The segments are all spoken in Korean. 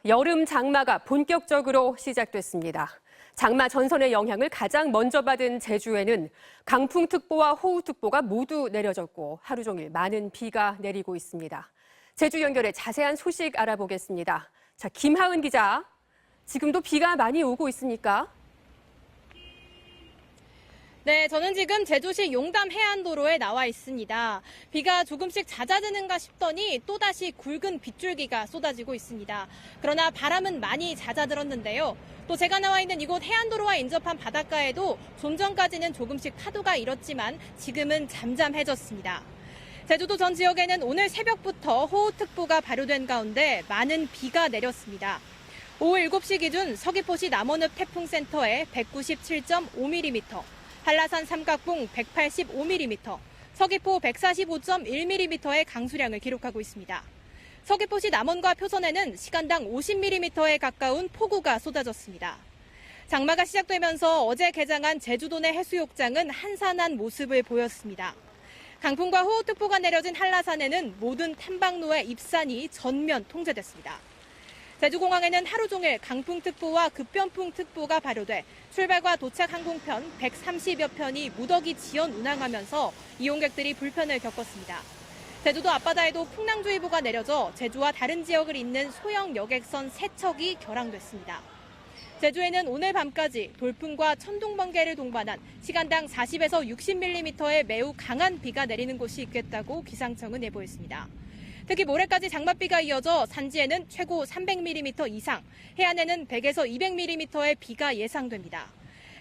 여름 장마가 본격적으로 시작됐습니다. 장마 전선의 영향을 가장 먼저 받은 제주에는 강풍특보와 호우특보가 모두 내려졌고 하루 종일 많은 비가 내리고 있습니다. 제주 연결해 자세한 소식 알아보겠습니다. 자, 김하은 기자, 지금도 비가 많이 오고 있습니까? 네, 저는 지금 제주시 용담 해안도로에 나와 있습니다. 비가 조금씩 잦아드는가 싶더니 또다시 굵은 빗줄기가 쏟아지고 있습니다. 그러나 바람은 많이 잦아들었는데요. 또 제가 나와 있는 이곳 해안도로와 인접한 바닷가에도 좀 전까지는 조금씩 파도가 일었지만 지금은 잠잠해졌습니다. 제주도 전 지역에는 오늘 새벽부터 호우특보가 발효된 가운데 많은 비가 내렸습니다. 오후 7시 기준 서귀포시 남원읍 태풍센터에 197.5mm, 한라산 삼각봉 185mm, 서귀포 145.1mm의 강수량을 기록하고 있습니다. 서귀포시 남원과 표선에는 시간당 50mm에 가까운 폭우가 쏟아졌습니다. 장마가 시작되면서 어제 개장한 제주도 내 해수욕장은 한산한 모습을 보였습니다. 강풍과 호우특보가 내려진 한라산에는 모든 탐방로의 입산이 전면 통제됐습니다. 제주공항에는 하루 종일 강풍특보와 급변풍특보가 발효돼 출발과 도착 항공편 130여 편이 무더기 지연 운항하면서 이용객들이 불편을 겪었습니다. 제주도 앞바다에도 풍랑주의보가 내려져 제주와 다른 지역을 잇는 소형 여객선 3척이 결항됐습니다. 제주에는 오늘 밤까지 돌풍과 천둥번개를 동반한 시간당 40에서 60mm의 매우 강한 비가 내리는 곳이 있겠다고 기상청은 예보했습니다. 특히 모레까지 장맛비가 이어져 산지에는 최고 300mm 이상, 해안에는 100에서 200mm의 비가 예상됩니다.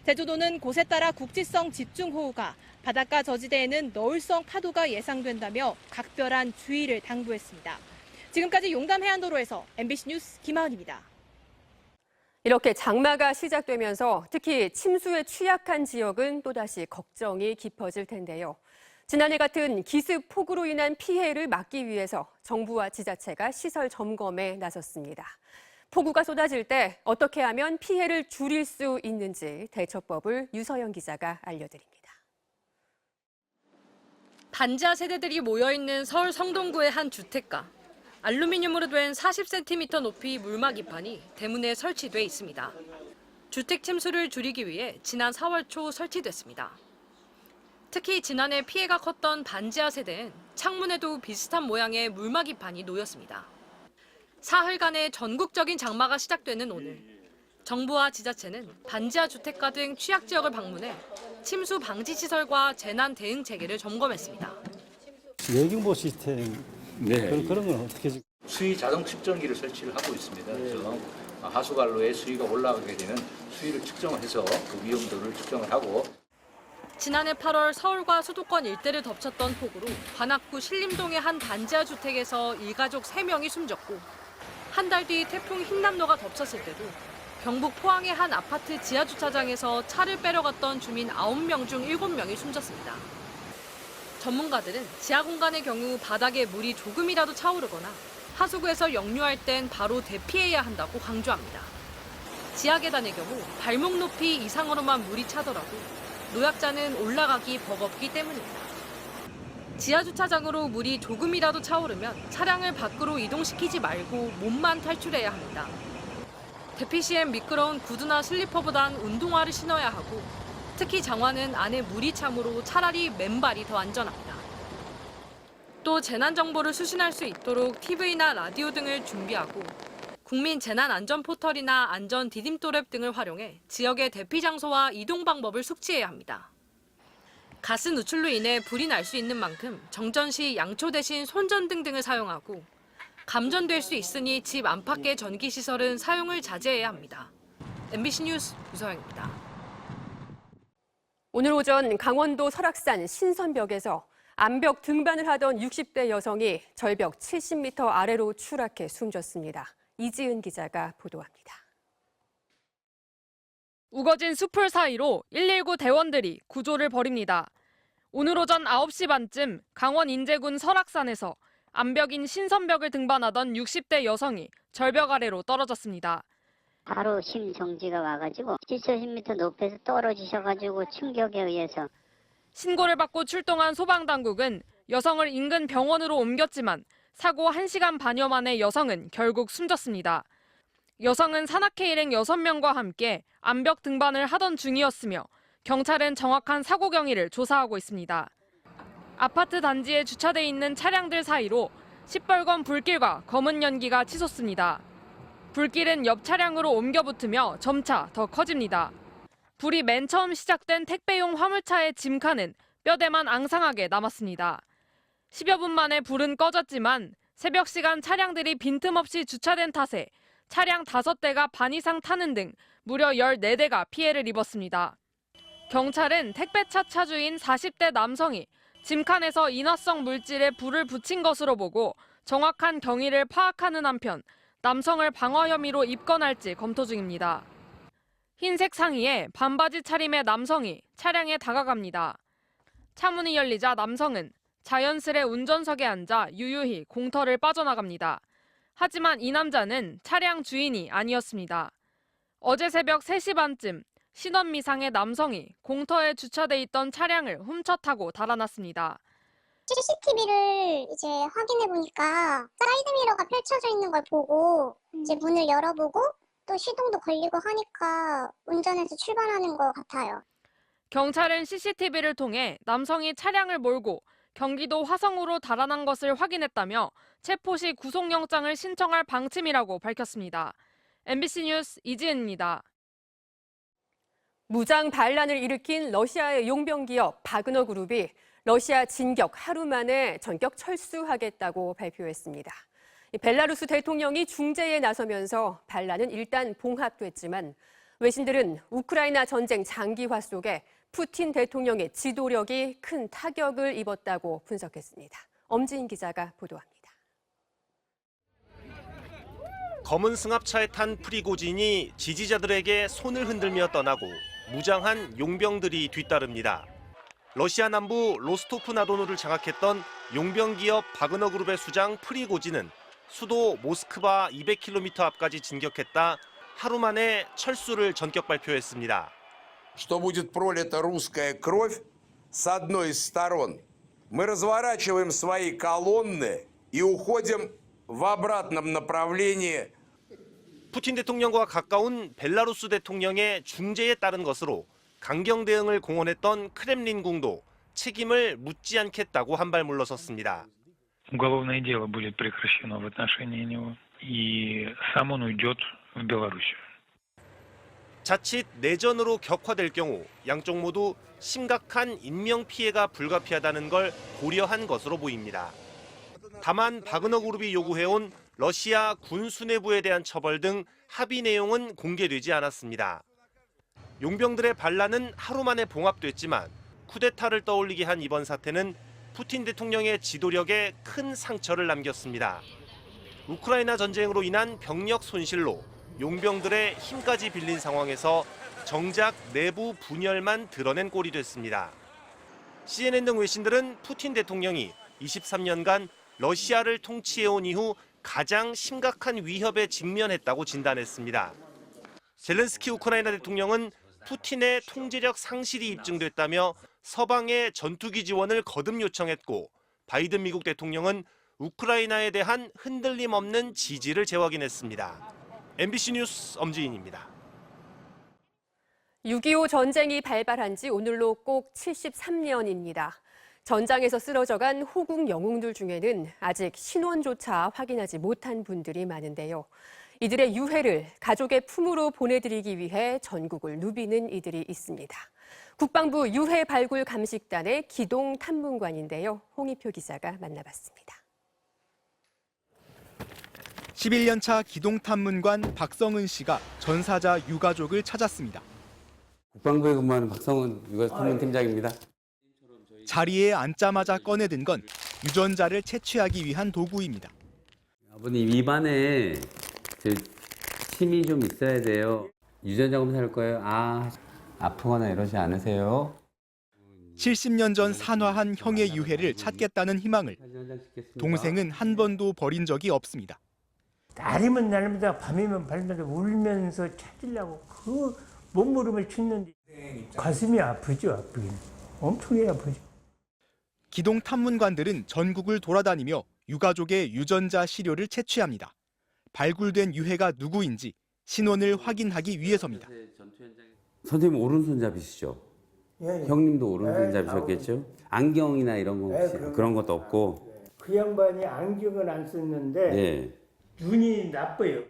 제주도는 곳에 따라 국지성 집중호우가, 바닷가 저지대에는 너울성 파도가 예상된다며 각별한 주의를 당부했습니다. 지금까지 용담 해안도로에서 MBC 뉴스 김하은입니다. 이렇게 장마가 시작되면서 특히 침수에 취약한 지역은 또다시 걱정이 깊어질 텐데요. 지난해 같은 기습 폭우로 인한 피해를 막기 위해서 정부와 지자체가 시설 점검에 나섰습니다. 폭우가 쏟아질 때 어떻게 하면 피해를 줄일 수 있는지 대처법을 유서영 기자가 알려드립니다. 반지하 세대들이 모여있는 서울 성동구의 한 주택가. 알루미늄으로 된 40cm 높이 물막 이판이 대문에 설치돼 있습니다. 주택 침수를 줄이기 위해 지난 4월 초 설치됐습니다. 특히 지난해 피해가 컸던 반지하 세대엔 창문에도 비슷한 모양의 물막 이판이 놓였습니다. 사흘간의 전국적인 장마가 시작되는 오늘, 정부와 지자체는 반지하 주택가 등 취약 지역을 방문해 침수 방지 시설과 재난 대응 체계를 점검했습니다. 예경보 시스템 그런 건 어떻게 지금? 수위 자동 측정기를 설치를 하고 있습니다. 그래서 하수관로에 수위가 올라가게 되는 수위를 측정을 해서 그 위험도를 측정을 하고. 지난해 8월 서울과 수도권 일대를 덮쳤던 폭우로 관악구 신림동의 한 반지하 주택에서 일가족 3명이 숨졌고 한 달 뒤 태풍 흰남노가 덮쳤을 때도 경북 포항의 한 아파트 지하주차장에서 차를 빼러 갔던 주민 9명 중 7명이 숨졌습니다. 전문가들은 지하 공간의 경우 바닥에 물이 조금이라도 차오르거나 하수구에서 역류할 땐 바로 대피해야 한다고 강조합니다. 지하 계단의 경우 발목 높이 이상으로만 물이 차더라도 노약자는 올라가기 버겁기 때문입니다. 지하주차장으로 물이 조금이라도 차오르면 차량을 밖으로 이동시키지 말고 몸만 탈출해야 합니다. 대피 시엔 미끄러운 구두나 슬리퍼보단 운동화를 신어야 하고 특히 장화는 안에 물이 차므로 차라리 맨발이 더 안전합니다. 또 재난정보를 수신할 수 있도록 TV나 라디오 등을 준비하고 국민 재난안전포털이나 안전 디딤돌 앱 등을 활용해 지역의 대피 장소와 이동 방법을 숙지해야 합니다. 가스 누출로 인해 불이 날 수 있는 만큼 정전 시 양초 대신 손전등 등을 사용하고 감전될 수 있으니 집 안팎의 전기시설은 사용을 자제해야 합니다. MBC 뉴스 유서영입니다. 오늘 오전 강원도 설악산 신선벽에서 암벽 등반을 하던 60대 여성이 절벽 70m 아래로 추락해 숨졌습니다. 이지은 기자가 보도합니다. 우거진 숲풀 사이로 119 대원들이 구조를 벌입니다. 오늘 오전 9시 반쯤 강원 인제군 설악산에서 암벽인 신선벽을 등반하던 60대 여성이 절벽 아래로 떨어졌습니다. 바로 심정지가 와가지고 70m 높이에서 떨어지셔가지고 충격에 의해서. 신고를 받고 출동한 소방당국은 여성을 인근 병원으로 옮겼지만 사고 1시간 반여 만에 여성은 결국 숨졌습니다. 여성은 산악회 일행 6명과 함께 암벽 등반을 하던 중이었으며 경찰은 정확한 사고 경위를 조사하고 있습니다. 아파트 단지에 주차돼 있는 차량들 사이로 시뻘건 불길과 검은 연기가 치솟습니다. 불길은 옆 차량으로 옮겨 붙으며 점차 더 커집니다. 불이 맨 처음 시작된 택배용 화물차의 짐칸은 뼈대만 앙상하게 남았습니다. 10여 분 만에 불은 꺼졌지만 새벽 시간 차량들이 빈틈없이 주차된 탓에 차량 5대가 반 이상 타는 등 무려 14대가 피해를 입었습니다. 경찰은 택배차 차주인 40대 남성이 짐칸에서 인화성 물질에 불을 붙인 것으로 보고 정확한 경위를 파악하는 한편 남성을 방화 혐의로 입건할지 검토 중입니다. 흰색 상의에 반바지 차림의 남성이 차량에 다가갑니다. 차문이 열리자 남성은 자연스레 운전석에 앉아 유유히 공터를 빠져나갑니다. 하지만 이 남자는 차량 주인이 아니었습니다. 어제 새벽 3시 반쯤 신원 미상의 남성이 공터에 주차돼 있던 차량을 훔쳐 타고 달아났습니다. CCTV를 이제 확인해 보니까 사이드미러가 펼쳐져 있는 걸 보고 이제 문을 열어보고 또 시동도 걸리고 하니까 운전해서 출발하는 것 같아요. 경찰은 CCTV를 통해 남성이 차량을 몰고 경기도 화성으로 달아난 것을 확인했다며 체포 시 구속영장을 신청할 방침이라고 밝혔습니다. MBC 뉴스 이지은입니다. 무장 반란을 일으킨 러시아의 용병 기업 바그너 그룹이 러시아 진격 하루 만에 전격 철수하겠다고 발표했습니다. 벨라루스 대통령이 중재에 나서면서 반란은 일단 봉합됐지만 외신들은 우크라이나 전쟁 장기화 속에 푸틴 대통령의 지도력이 큰 타격을 입었다고 분석했습니다. 엄지인 기자가 보도합니다. 검은 승합차에 탄 프리고진이 지지자들에게 손을 흔들며 떠나고 무장한 용병들이 뒤따릅니다. 러시아 남부 로스토프-나도누를 장악했던 용병 기업 바그너 그룹의 수장 프리고진은 수도 모스크바 200km 앞까지 진격했다 하루 만에 철수를 전격 발표했습니다. Что будет пролита русская кровь с одной из сторон. Мы разворачиваем свои колонны и уходим в обратном направлении. 푸틴 대통령과 가까운 벨라루스 대통령의 중재에 따른 것으로 강경 대응을 공언했던 크렘린궁도 책임을 묻지 않겠다고 한 발 물러섰습니다. Уголовное дело будет прекращено в отношении него, и сам он уйдет в Белоруссию. 자칫 내전으로 격화될 경우 양쪽 모두 심각한 인명 피해가 불가피하다는 걸 고려한 것으로 보입니다. 다만 바그너 그룹이 요구해온 러시아 군 수뇌부에 대한 처벌 등 합의 내용은 공개되지 않았습니다. 용병들의 반란은 하루 만에 봉합됐지만 쿠데타를 떠올리게 한 이번 사태는 푸틴 대통령의 지도력에 큰 상처를 남겼습니다. 우크라이나 전쟁으로 인한 병력 손실로 용병들의 힘까지 빌린 상황에서 정작 내부 분열만 드러낸 꼴이 됐습니다. CNN 등 외신들은 푸틴 대통령이 23년간 러시아를 통치해온 이후 가장 심각한 위협에 직면했다고 진단했습니다. 젤렌스키 우크라이나 대통령은 푸틴의 통제력 상실이 입증됐다며 서방의 전투기 지원을 거듭 요청했고 바이든 미국 대통령은 우크라이나에 대한 흔들림 없는 지지를 재확인했습니다. MBC 뉴스 엄지인입니다. 6.25 전쟁이 발발한 지 오늘로 꼭 73년입니다. 전장에서 쓰러져간 호국 영웅들 중에는 아직 신원조차 확인하지 못한 분들이 많은데요. 이들의 유해를 가족의 품으로 보내드리기 위해 전국을 누비는 이들이 있습니다. 국방부 유해 발굴 감식단의 기동 탐문관인데요. 홍희표 기자가 만나봤습니다. 11년차 기동탐문관 박성은 씨가 전사자 유가족을 찾았습니다. 국방부에 근무하는 박성은 유가탐문팀장입니다. 자리에 앉자마자 꺼내든 건 유전자를 채취하기 위한 도구입니다. 아버님 입안에 침이 좀 있어야 돼요. 유전자 검사할 거예요. 아프거나 이러지 않으세요? 70년 전 산화한 형의 유해를 찾겠다는 희망을 동생은 한 번도 버린 적이 없습니다. 날이면 날마다 밤이면 밤마다 울면서 찾으려고 그 몸부림을 쳤는데 가슴이 아프죠. 아프긴. 엄청나게 아프죠. 기동 탐문관들은 전국을 돌아다니며 유가족의 유전자 시료를 채취합니다. 발굴된 유해가 누구인지 신원을 확인하기 위해서입니다. 선생님 오른손잡이시죠? 예, 형님도 오른손잡이셨겠죠? 안경이나 이런 거 혹시 그런 것도 없고. 그 양반이 안경은 안 썼는데 네. 눈이 나빠요.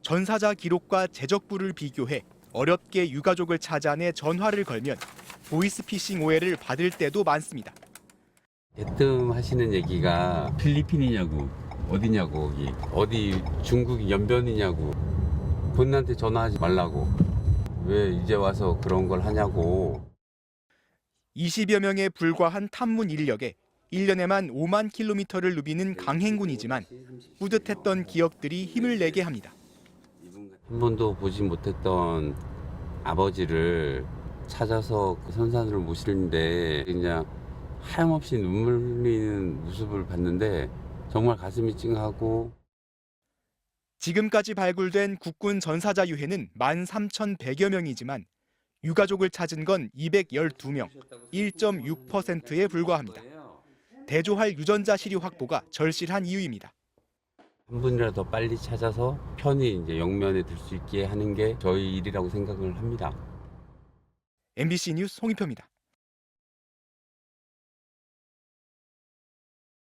전사자 기록과 제적부를 비교해 어렵게 유가족을 찾아내 전화를 걸면 보이스피싱 오해를 받을 때도 많습니다. 대뜸 하시는 얘기가 필리핀이냐고, 어디냐고, 어디 중국이 연변이냐고, 본인한테 전화하지 말라고, 왜 이제 와서 그런 걸 하냐고. 20여 명에 불과한 탐문 인력에 1년에만 5만 킬로미터를 누비는 강행군이지만 뿌듯했던 기억들이 힘을 내게 합니다. 한 번도 보지 못했던 아버지를 찾아서 그 선산으로 모시는데 그냥 하염없이 눈물 흘리는 모습을 봤는데 정말 가슴이 찡하고. 지금까지 발굴된 국군 전사자 유해는 13,100여 명이지만 유가족을 찾은 건 212명, 1.6%에 불과합니다. 대조할 유전자 시료 확보가 절실한 이유입니다. 한 분이라도 더 빨리 찾아서 편히 이제 영면에 들 수 있게 하는 게 저희 일이라고 생각을 합니다. MBC 뉴스 홍익표입니다.